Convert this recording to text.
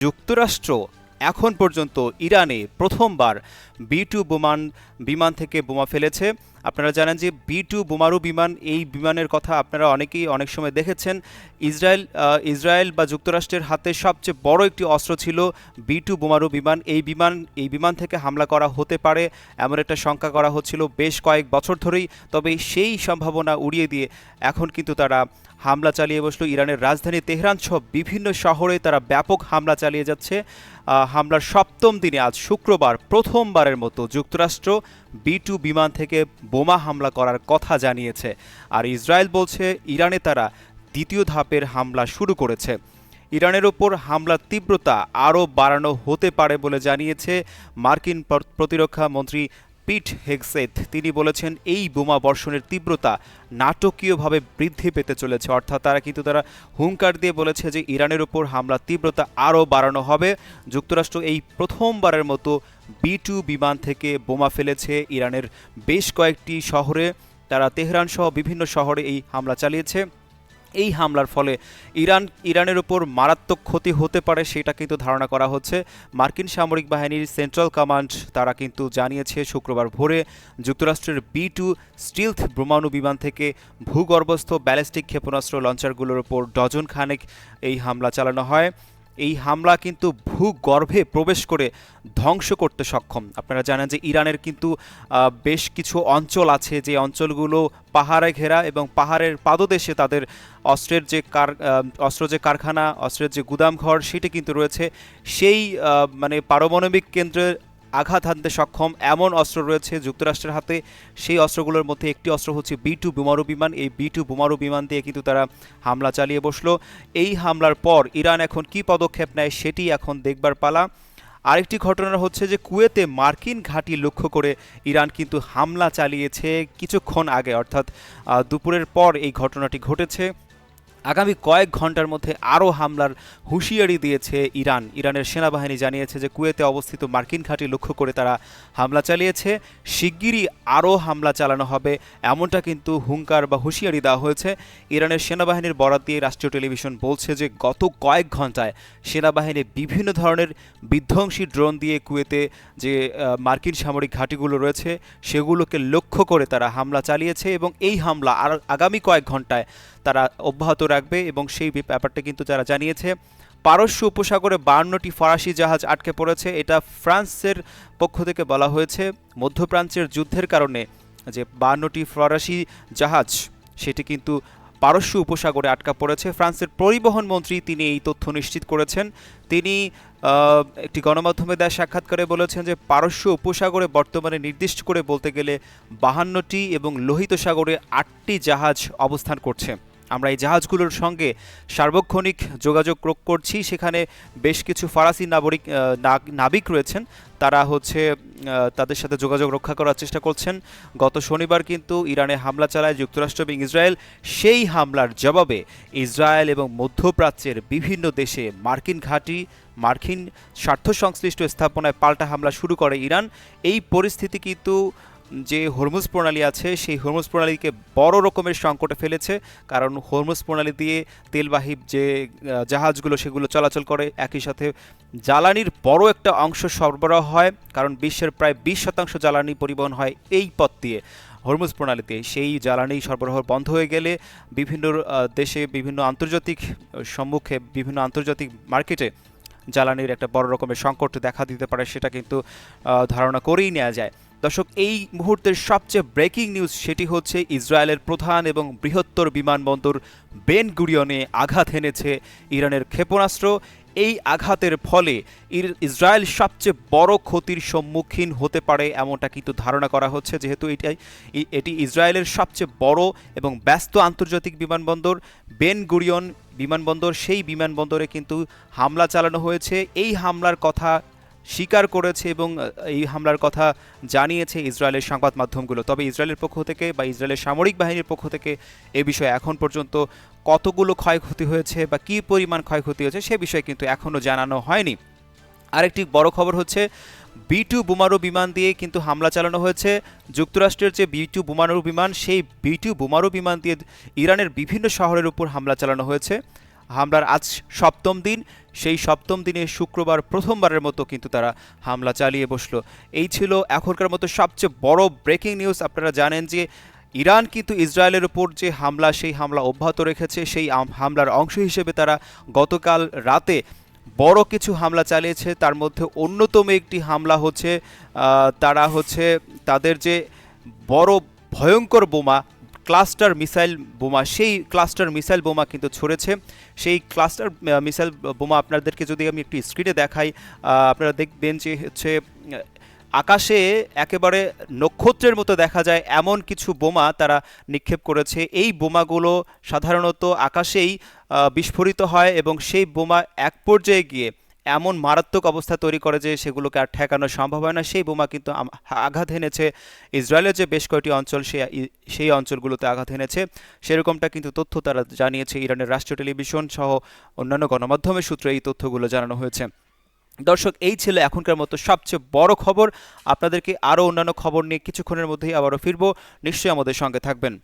যুক্তরাষ্ট্র এখন পর্যন্ত ইরানে প্রথমবার বি-2 বিমান থেকে বোমা ফেলেছে। আপনারা জানেন যে বি-2 বোমারু বিমান, এই বিমানের কথা আপনারা অনেকেই অনেক সময় দেখেছেন। ইসরায়েল বা যুক্তরাষ্ট্রের হাতে সবচেয়ে বড় একটি অস্ত্র ছিল বি-2 বোমারু বিমান। এই বিমান থেকে হামলা করা হতে পারে এমন একটা শঙ্কা করা হচ্ছিল বেশ কয়েক বছর ধরেই। তবে সেই সম্ভাবনা উড়িয়ে দিয়ে এখন কিন্তু তারা হামলা চালিয়ে বসলো। ইরানের রাজধানী তেহরান সহ বিভিন্ন শহরে তারা ব্যাপক হামলা চালিয়ে যাচ্ছে। হামলার সপ্তম দিনে আজ শুক্রবার প্রথমবারের মতো যুক্তরাষ্ট্র বি-2 বিমান থেকে বোমা হামলা করার কথা জানিয়েছে। আর ইসরায়েল বলছে ইরানে তারা দ্বিতীয় ধাপের হামলা শুরু করেছে। ইরানের ওপর হামলার তীব্রতা আরও বাড়ানো হতে পারে বলে জানিয়েছে মার্কিন প্রতিরক্ষা মন্ত্রী পিট হেগসেথ। তিনি বলেছেন এই বোমা বর্ষণের তীব্রতা নাটকীয়ভাবে বৃদ্ধি পেতে চলেছে। অর্থাৎ তারা হুঙ্কার দিয়ে বলেছে যে ইরানের ওপর হামলার তীব্রতা আরও বাড়ানো হবে। যুক্তরাষ্ট্র এই প্রথমবারের মতো বি-2 বিমান থেকে বোমা ফেলেছে ইরানের বেশ কয়েকটি শহরে। তারা তেহরান সহ বিভিন্ন শহরে এই হামলা চালিয়েছে। এই হামলার ফলে ইরানের উপর মারাত্মক ক্ষতি হতে পারে সেটা কিন্তু ধারণা করা হচ্ছে। মার্কিন সামরিক বাহিনীর সেন্ট্রাল কমান্ড তারা কিন্তু জানিয়েছে শুক্রবার ভোরে যুক্তরাষ্ট্রের বি-2 স্টিলথ বোমাণু বিমান থেকে ভূগর্ভস্থ ব্যালিস্টিক ক্ষেপণাস্ত্র লঞ্চারগুলোর উপর ডজন খানেক এই হামলা চালানো হয়। এই হামলা কিন্তু ভূগর্ভে প্রবেশ করে ধ্বংস করতে সক্ষম। আপনারা জানেন যে ইরানের কিন্তু বেশ কিছু অঞ্চল আছে যে অঞ্চলগুলো পাহাড়ে ঘেরা এবং পাহাড়ের পাদদেশে তাদের অস্ত্র যে কারখানা, অস্ত্রের যে গুদামঘর সেটি কিন্তু রয়েছে। সেই পারমাণবিক কেন্দ্রে আঘাত হানতে সক্ষম এমন অস্ত্র রয়েছে যুক্তরাষ্ট্রের হাতে। সেই অস্ত্রগুলোর মধ্যে একটি অস্ত্র হচ্ছে বি-2 বোমারু বিমান। এই বি-2 বোমারু বিমান দিয়ে কিন্তু তারা হামলা চালিয়ে বসলো। এই হামলার পর ইরান এখন কি পদক্ষেপ নেয় সেটি এখন দেখবার পালা। আরেকটি ঘটনা হচ্ছে যে কুয়েতে মার্কিন ঘাঁটি লক্ষ্য করে ইরান কিন্তু হামলা চালিয়েছে কিছুক্ষণ আগে, অর্থাৎ দুপুরের পর এই ঘটনাটি ঘটেছে। আগামী কয়েক ঘন্টার মধ্যে আরও হামলার হুঁশিয়ারি দিয়েছে ইরানের সেনাবাহিনী জানিয়েছে যে কুয়েতে অবস্থিত মার্কিন ঘাঁটি লক্ষ্য করে তারা হামলা চালিয়েছে। শিগগিরই আরও হামলা চালানো হবে এমনটা কিন্তু হুঙ্কার বা হুঁশিয়ারি দেওয়া হয়েছে। ইরানের সেনাবাহিনীর বরাত দিয়ে রাষ্ট্রীয় টেলিভিশন বলছে যে গত কয়েক ঘন্টায় সেনাবাহিনী বিভিন্ন ধরনের বিধ্বংসী ড্রোন দিয়ে কুয়েতে যে মার্কিন সামরিক ঘাঁটিগুলো রয়েছে সেগুলোকে লক্ষ্য করে তারা হামলা চালিয়েছে এবং এই হামলা আর আগামী কয়েক ঘন্টায় তারা অব্যাহত রাখবে এবং সেই ব্যাপারটা কিন্তু তারা জানিয়েছে। পারস্য উপসাগরে 52টি ফরাসি জাহাজ আটকে পড়েছে, এটা ফ্রান্সের পক্ষ থেকে বলা হয়েছে। মধ্যপ্রাচ্যের যুদ্ধের কারণে যে 52টি ফরাসি জাহাজ সেটি কিন্তু পারস্য উপসাগরে আটকা পড়েছে। ফ্রান্সের পরিবহন মন্ত্রী তিনি এই তথ্য নিশ্চিত করেছেন। তিনি একটি গণমাধ্যমে দেওয়া সাক্ষাৎকারে বলেছেন যে পারস্য উপসাগরে বর্তমানে নির্দিষ্ট করে বলতে গেলে 52টি এবং লোহিত সাগরে 8টি জাহাজ অবস্থান করছে। আমরা এই জাহাজগুলোর সঙ্গে সার্বক্ষণিক যোগাযোগ করছি। সেখানে বেশ কিছু ফরাসি নাবিক রয়েছেন, তারা তাদের সাথে যোগাযোগ রক্ষা করার চেষ্টা করছেন। গত শনিবার কিন্তু ইরানে হামলা চালায় যুক্তরাষ্ট্র এবং ইসরায়েল। সেই হামলার জবাবে ইসরায়েল এবং মধ্যপ্রাচ্যের বিভিন্ন দেশে মার্কিন ঘাঁটি, মার্কিন স্বার্থ সংশ্লিষ্ট স্থাপনায় পাল্টা হামলা শুরু করে ইরান। এই পরিস্থিতি কিন্তু যে হরমুজ প্রণালী আছে সেই হরমুজ প্রণালীকে বড় রকমের সংকটে ফেলেছে, কারণ হরমুজ প্রণালী দিয়ে তেলবাহী যে জাহাজগুলো সেগুলো চলাচল করে, একই সাথে জ্বালানির বড় একটা অংশ সরবরাহ হয়, কারণ বিশ্বের প্রায় 20% জ্বালানি পরিবহন হয় এই পথ দিয়ে, হরমুজ প্রণালীতে। সেই জ্বালানি সরবরাহ বন্ধ হয়ে গেলে বিভিন্ন দেশে বিভিন্ন আন্তর্জাতিক মার্কেটে জ্বালানির একটা বড় রকমের সংকট দেখা দিতে পারে, সেটা কিন্তু ধারণা করেই নেওয়া যায়। দর্শক, এই মুহূর্তের সবচেয়ে ব্রেকিং নিউজ সেটি হচ্ছে ইসরায়েলের প্রধান এবং বৃহত্তর বিমানবন্দর বেন গুরিয়নে আঘাত এনেছে ইরানের ক্ষেপণাস্ত্র। এই আঘাতের ফলে ইসরায়েল সবচেয়ে বড় ক্ষতির সম্মুখীন হতে পারে এমনটা কিন্তু ধারণা করা হচ্ছে, যেহেতু এটি ইসরায়েলের সবচেয়ে বড় এবং ব্যস্ত আন্তর্জাতিক বিমানবন্দর বেন গুরিয়ন বিমানবন্দর। সেই বিমানবন্দরে কিন্তু হামলা চালানো হয়েছে। এই হামলার কথা স্বীকার করেছে এবং এই হামলার কথা জানিয়েছে ইসরায়েলের সংবাদ মাধ্যমগুলো। তবে ইসরায়েলের পক্ষ থেকে বা ইসরায়েলের সামরিক বাহিনীর পক্ষ থেকে এ বিষয়ে এখন পর্যন্ত কতগুলো ক্ষয়ক্ষতি হয়েছে বা কী পরিমাণ ক্ষয়ক্ষতি হয়েছে সে বিষয়ে কিন্তু এখনও জানানো হয়নি। আরেকটি বড় খবর হচ্ছে বি-2 বোমারু বিমান দিয়ে কিন্তু হামলা চালানো হয়েছে। যুক্তরাষ্ট্রের যে বি-2 বোমারু বিমান, সেই বি-2 বোমারু বিমান দিয়ে ইরানের বিভিন্ন শহরের উপর হামলা চালানো হয়েছে। হামলার আজ সপ্তম দিন, সেই সপ্তম দিনে শুক্রবার প্রথমবারের মতো কিন্তু তারা হামলা চালিয়ে বসলো। এই ছিল এখনকার মতো সবচেয়ে বড় ব্রেকিং নিউজ। আপনারা জানেন যে ইরান কিন্তু ইসরায়েলের উপর যে হামলা, সেই হামলা অব্যাহত রেখেছে। সেই হামলার অংশ হিসেবে তারা গতকাল রাতে বড় কিছু হামলা চালিয়েছে। তার মধ্যে অন্যতম একটি হামলা হচ্ছে তারা হচ্ছে তাদের যে বড় ভয়ঙ্কর বোমা, ক্লাস্টার মিসাইল বোমা, সেই ক্লাস্টার মিসাইল বোমা কিন্তু ছড়েছে। সেই ক্লাস্টার মিসাইল বোমা আপনাদেরকে যদি আমি একটু স্ক্রিনে দেখাই, আপনারা দেখবেন যে হচ্ছে আকাশে একেবারে নক্ষত্রের মতো দেখা যায় এমন কিছু বোমা তারা নিক্ষেপ করেছে। এই বোমাগুলো সাধারণত আকাশেই বিস্ফোরিত হয় এবং সেই বোমা এক পর্যায়ে গিয়ে এমন মারাত্মক অবস্থা তৈরি করে যে সেগুলোকে আর ঠেকানো সম্ভব হয় না। সেই বোমা কিন্তু আঘাত এনেছে ইসরায়েলের যে বেশ কয়েকটি অঞ্চল, সেই অঞ্চলগুলোতে আঘাত এনেছে। সেরকমটা কিন্তু তথ্য তারা জানিয়েছে। ইরানের রাষ্ট্রীয় টেলিভিশন সহ অন্যান্য গণমাধ্যমের সূত্রে এই তথ্যগুলো জানানো হয়েছে। দর্শক, এই ছিল এখনকার মতো সবচেয়ে বড় খবর। আপনাদেরকে আরও অন্যান্য খবর নিয়ে কিছুক্ষণের মধ্যেই আবারও ফিরবো। নিশ্চয়ই আমাদের সঙ্গে থাকবেন।